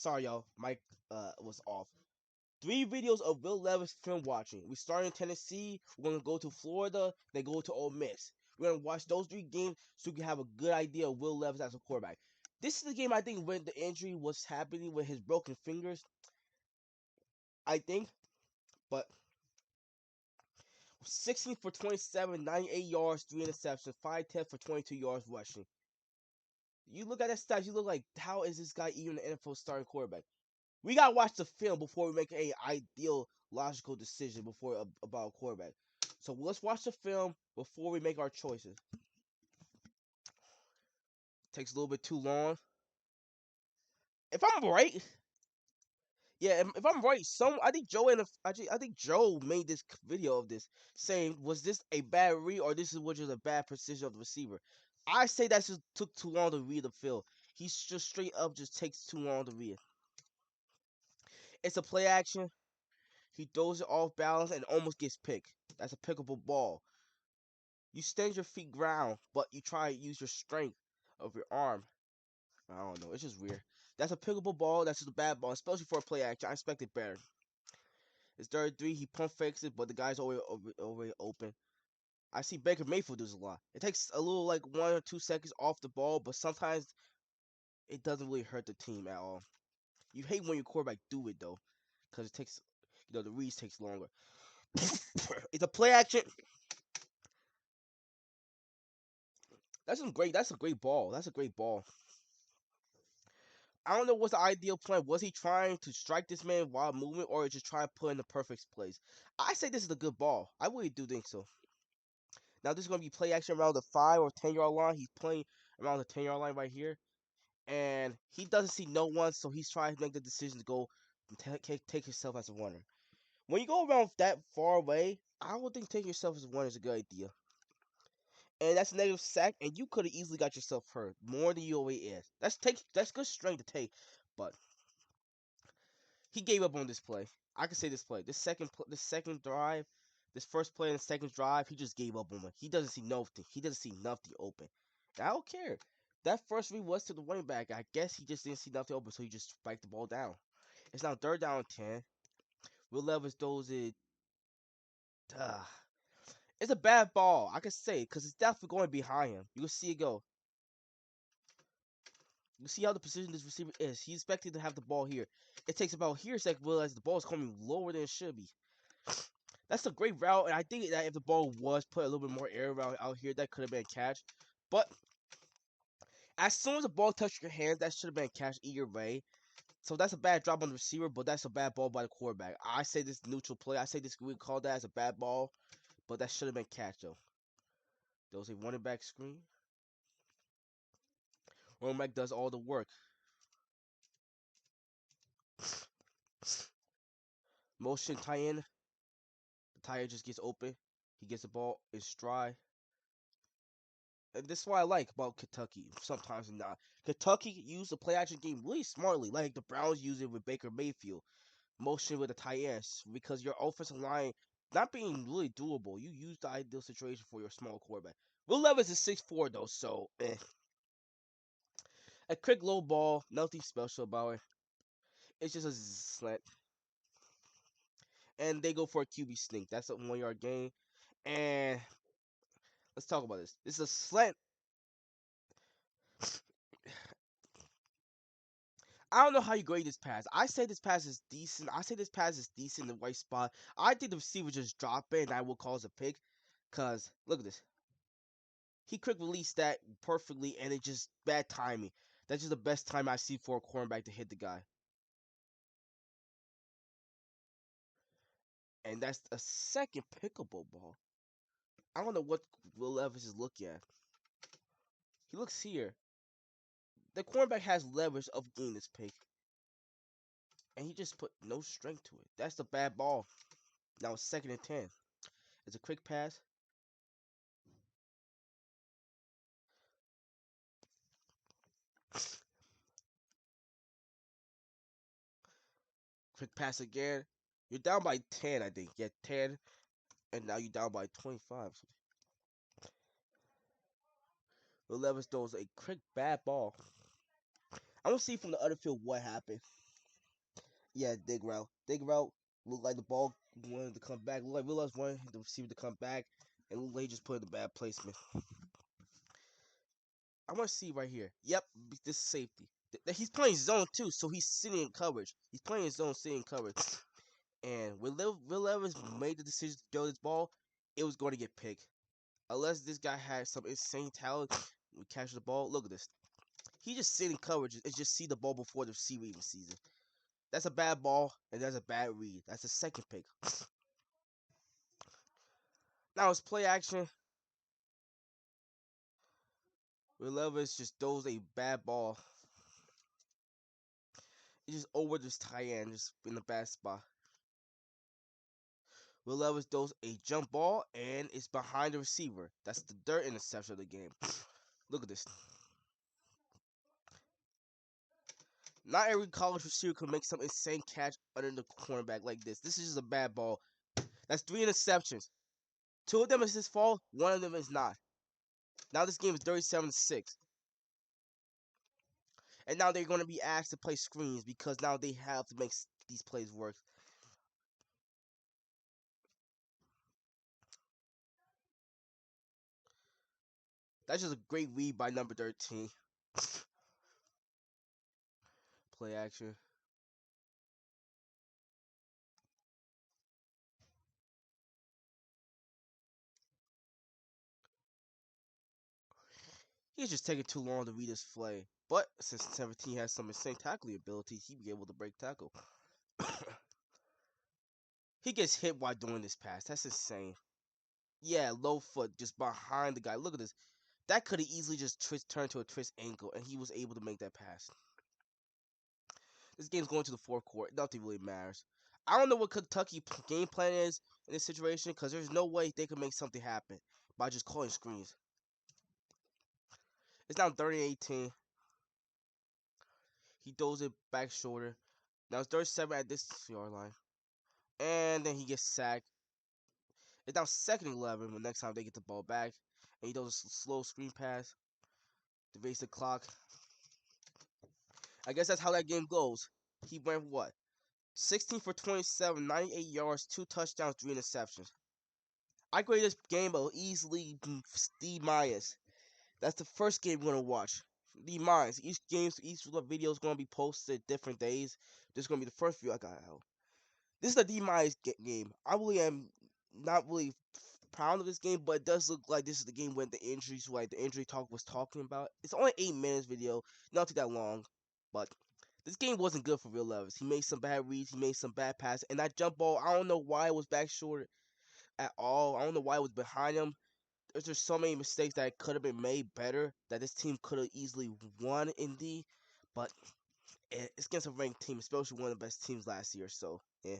Sorry, y'all. Mic was off. 3 videos of Will Levis film watching. We start in Tennessee. We're gonna go to Florida. Then go to Ole Miss. We're gonna watch those 3 games so we can have a good idea of Will Levis as a quarterback. This is the game I think when the injury was happening with his broken fingers. I think, but 16 for 27, 98 yards, 3 interceptions, 5-10 for 22 yards rushing. You look at that stats, you look like, how is this guy even an NFL starting quarterback? We gotta watch the film before we make a ideal logical decision about a quarterback. So let's watch the film before we make our choices. Takes a little bit too long. If I'm right, yeah, if I'm right, I think Joe made this video of this saying, was this a bad read or this was just a bad precision of the receiver? I say that just took too long to read the field. He's just straight up just takes too long to read. It's a play action. He throws it off balance and almost gets picked. That's a pickable ball. You stand your feet ground, but you try to use your strength of your arm. I don't know. It's just weird. That's a pickable ball. That's just a bad ball, especially for a play action. I expected better. It's 33. He pump fakes it, but the guy's already open. I see Baker Mayfield does a lot. It takes a little like 1 or 2 seconds off the ball, but sometimes it doesn't really hurt the team at all. You hate when your quarterback do it though, because it takes, the reads takes longer. It's a play action. That's a great ball. That's a great ball. I don't know what's the ideal plan. Was he trying to strike this man while moving, or just try to put in the perfect place? I say this is a good ball. I really do think so. Now this is gonna be play action around the 5 or 10 yard line. He's playing around the 10 yard line right here, and he doesn't see no one, so he's trying to make the decision to go and take himself as a runner. When you go around that far away, I would think taking yourself as a runner is a good idea. And that's a negative sack, and you could have easily got yourself hurt more than you already is. That's good strength to take, but he gave up on this play. I can say this play, this second drive, this first play and the second drive, he just gave up on it. He doesn't see nothing. He doesn't see nothing open. And I don't care. That first read was to the running back. I guess he just didn't see nothing open, so he just spiked the ball down. It's now 3rd down and 10. Will Levis throws it. Uh, it's a bad ball. I can say because it's definitely going behind him. You can see it go. You see how the position this receiver is. He's expected to have the ball here. It takes about here a second to realize the ball is coming lower than it should be. That's a great route, and I think that if the ball was put a little bit more air out here, that could have been a catch. But as soon as the ball touched your hands, that should have been a catch either way. So that's a bad drop on the receiver, but that's a bad ball by the quarterback. I say this neutral play. I say this, we call that as a bad ball, but that should have been catch though. There was a running back screen. Running back does all the work. Motion tie in. The tire just gets open. He gets the ball in stride. And this is what I like about Kentucky. Sometimes not. Kentucky used the play action game really smartly, like the Browns use it with Baker Mayfield. Motion with the tight ends because your offensive line not being really doable. You use the ideal situation for your small quarterback. Will Levis is 6'4" though, so a quick low ball, nothing special about it. It's just a slant, and they go for a QB sneak. That's a 1 yard gain, and let's talk about this. This is a slant. I don't know how you grade this pass. I say this pass is decent. I say this pass is decent in the right spot. I think the receiver just dropped it, and that will cause a pick. Cause look at this. He quick released that perfectly, and it just bad timing. That's just the best time I see for a cornerback to hit the guy. And that's a second pickable ball. I don't know what Will Levis is looking at. He looks here. The cornerback has leverage of getting this pick. And he just put no strength to it. That's the bad ball. Now it's 2nd and 10. It's a quick pass. Quick pass again. You're down by 10, I think. Yeah, 10. And now you're down by 25. Will Levis throws a quick bad ball. I want to see from the other field what happened. Yeah, dig route. Dig route. Looked like the ball wanted to come back. Looked like Willis wanted the receiver to come back. And looked like he just put in a bad placement. I want to see right here. Yep, this is safety. He's playing zone too, so he's sitting in coverage. He's playing zone, sitting in coverage. And when Will Levis made the decision to throw this ball, it was going to get picked. Unless this guy had some insane talent, we catch the ball. Look at this. He just sitting in coverage and just see the ball before the receiver even sees it. That's a bad ball, and that's a bad read. That's a second pick. Now it's play action. Will Levis just throws a bad ball. It's just over this tight end, just in a bad spot. Will Levis throws a jump ball, and it's behind the receiver. That's the third interception of the game. Look at this. Not every college receiver can make some insane catch under the cornerback like this. This is just a bad ball. That's 3 interceptions. 2 of them is his fault. 1 of them is not. Now this game is 37-6. And now they're going to be asked to play screens because now they have to make these plays work. That's just a great read by number 13. Play action. He's just taking too long to read his play. But since 17 has some insane tackling abilities, he'd be able to break tackle. He gets hit while doing this pass. That's insane. Yeah, low foot just behind the guy. Look at this. That could have easily just turned to a twist ankle, and he was able to make that pass. This game's going to the fourth quarter. Nothing really matters. I don't know what Kentucky game plan is in this situation because there's no way they can make something happen by just calling screens. It's now 30-18. He throws it back shoulder. Now it's 37 at this yard line. And then he gets sacked. It's now 2nd and 11 when next time they get the ball back. And he does a slow screen pass to race the clock. I guess that's how that game goes. He went what? 16 for 27, 98 yards, 2 touchdowns, 3 interceptions. I grade this game easily D minus. That's the first game we're gonna watch. D minus. Each video is gonna be posted different days. This is gonna be the first video I got out. This is a D minus game. I really am not really proud of this game, but it does look like this is the game when the injuries, like the injury talk was talking about. It's only 8 minutes video, not too that long, but this game wasn't good for Real Levis. He made some bad reads, he made some bad passes, and that jump ball, I don't know why it was back short at all. I don't know why it was behind him. There's just so many mistakes that could have been made better that this team could have easily won in D, but it's against a ranked team, especially one of the best teams last year. So yeah.